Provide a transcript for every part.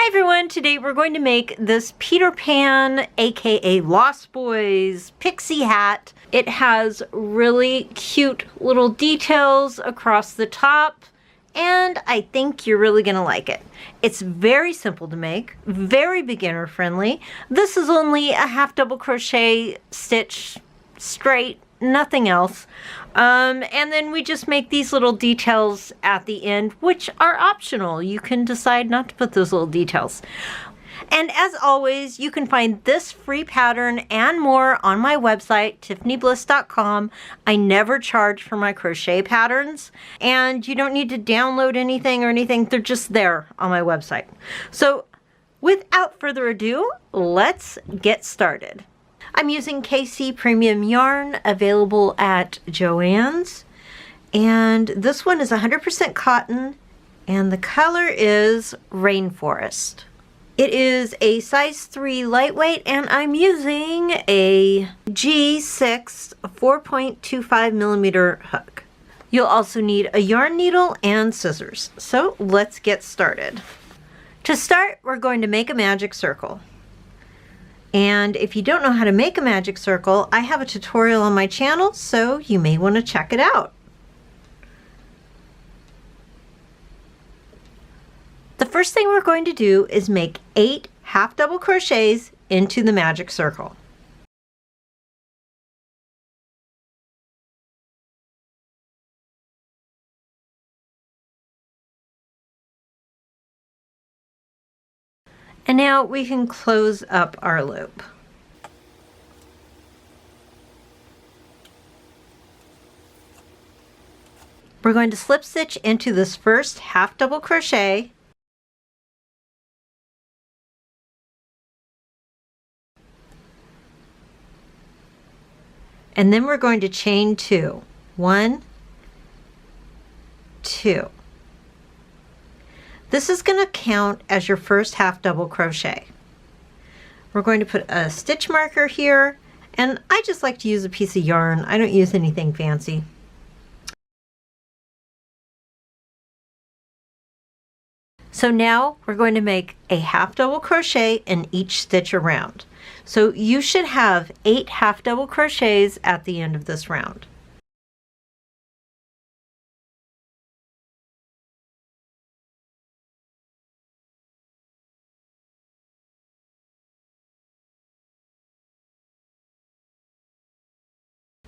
everyone, today we're going to make this Peter Pan, aka Lost Boys pixie hat. It has really cute little details across the top, and I think you're really gonna like it. It's very simple to make, very beginner friendly. This is only a half double crochet stitch straight, nothing else. And then we just make these little details at the end, which are optional. You can decide not to put those little details. And as always, you can find this free pattern and more on my website, tiffanybliss.com. I never charge for my crochet patterns, and you don't need to download anything or anything. They're just there on my website. So without further ado, let's get started. I'm using KC Premium Yarn, available at Joann's, and this one is 100% cotton, and the color is Rainforest. It is a size 3 lightweight, and I'm using a G6 4.25 millimeter hook. You'll also need a yarn needle and scissors. So let's get started. To start, we're going to make a magic circle. And if you don't know how to make a magic circle, I have a tutorial on my channel, so you may want to check it out. The first thing we're going to do is make 8 half double crochets into the magic circle. And now we can close up our loop. We're going to slip stitch into this first half double crochet, and then we're going to chain 2. 1, 2. This is going to count as your first half double crochet. We're going to put a stitch marker here, and I just like to use a piece of yarn. I don't use anything fancy. So now we're going to make a half double crochet in each stitch around. So you should have 8 half double crochets at the end of this round.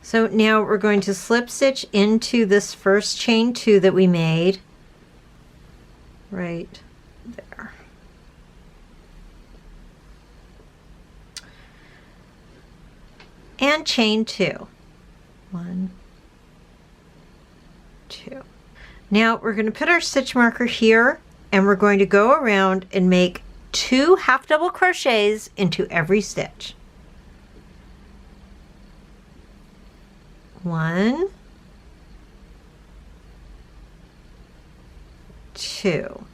So now we're going to slip stitch into this first chain 2 that we made right there. And chain 2. 1, 2. Now we're going to put our stitch marker here, and we're going to go around and make 2 half double crochets into every stitch. 1, 2.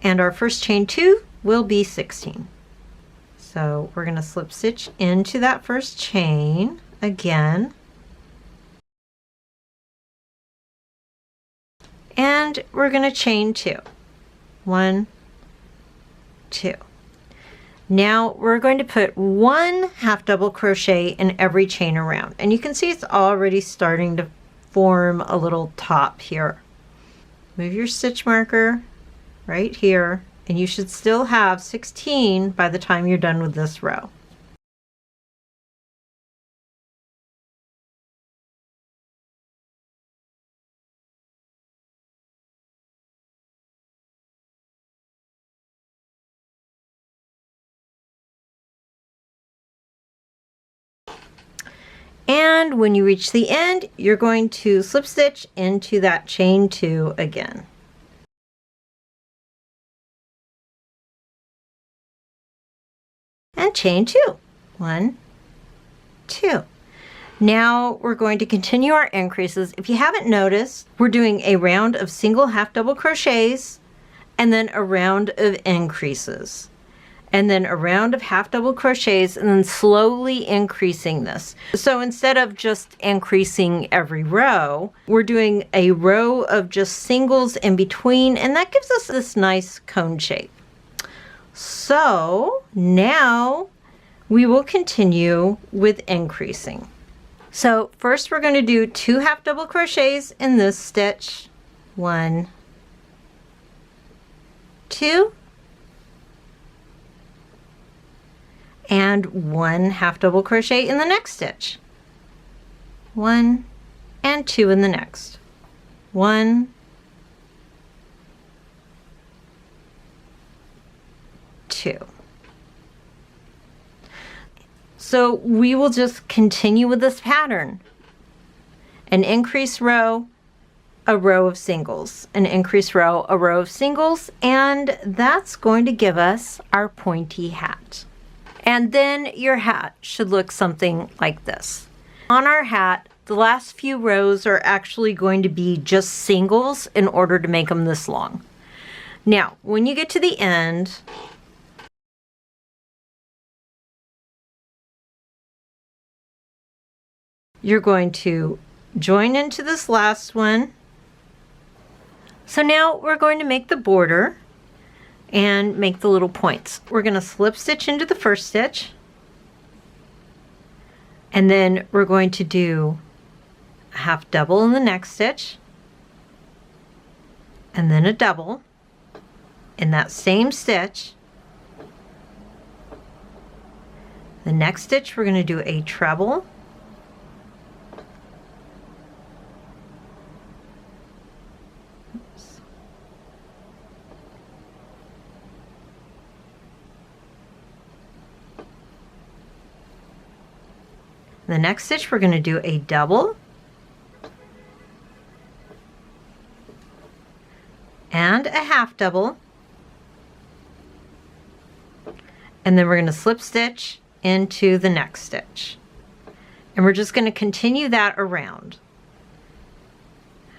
And our first chain 2 will be 16. So we're going to slip stitch into that first chain again, and we're going to chain 2. 1, 2. Now we're going to put 1 half double crochet in every chain around, and you can see it's already starting to form a little top here. Move your stitch marker right here, and you should still have 16 by the time you're done with this row. And when you reach the end, you're going to slip stitch into that chain 2 again. And chain 2. 1, 2. Now we're going to continue our increases. If you haven't noticed, we're doing a round of single half double crochets and then a round of increases. And then a round of half double crochets and then slowly increasing this. So instead of just increasing every row, we're doing a row of just singles in between, and that gives us this nice cone shape. So now we will continue with increasing. So first we're going to do 2 half double crochets in this stitch. 1, 2, and 1 half double crochet in the next stitch. 1 and 2 in the next. 1, 2. So we will just continue with this pattern. An increase row, a row of singles, an increase row, a row of singles, and that's going to give us our pointy hat. And then your hat should look something like this. On our hat, the last few rows are actually going to be just singles in order to make them this long. Now, when you get to the end, you're going to join into this last one. So now we're going to make the border and make the little points. We're going to slip stitch into the first stitch, and then we're going to do a half double in the next stitch, and then a double in that same stitch. The next stitch we're going to do a treble, the next stitch we're going to do a double and a half double, and then we're going to slip stitch into the next stitch, and we're just going to continue that around.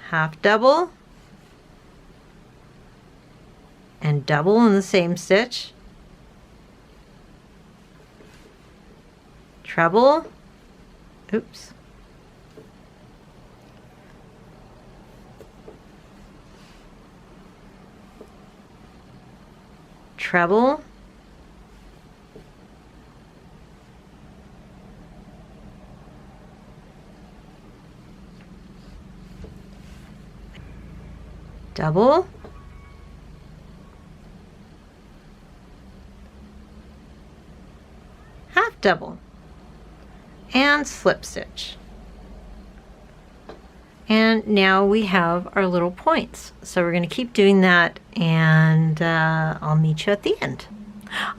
Half double and double in the same stitch, treble, oops, treble, double, half double, and slip stitch. And now we have our little points. So we're going to keep doing that, and I'll meet you at the end.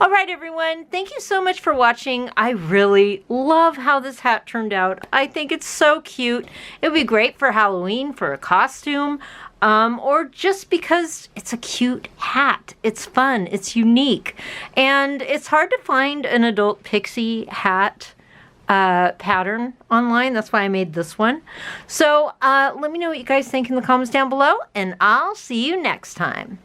All right, everyone, thank you so much for watching. I really love how this hat turned out. I think it's so cute. It would be great for Halloween, for a costume, or just because it's a cute hat. It's fun, it's unique, and it's hard to find an adult pixie hat pattern online. That's why I made this one. So let me know what you guys think in the comments down below, and I'll see you next time.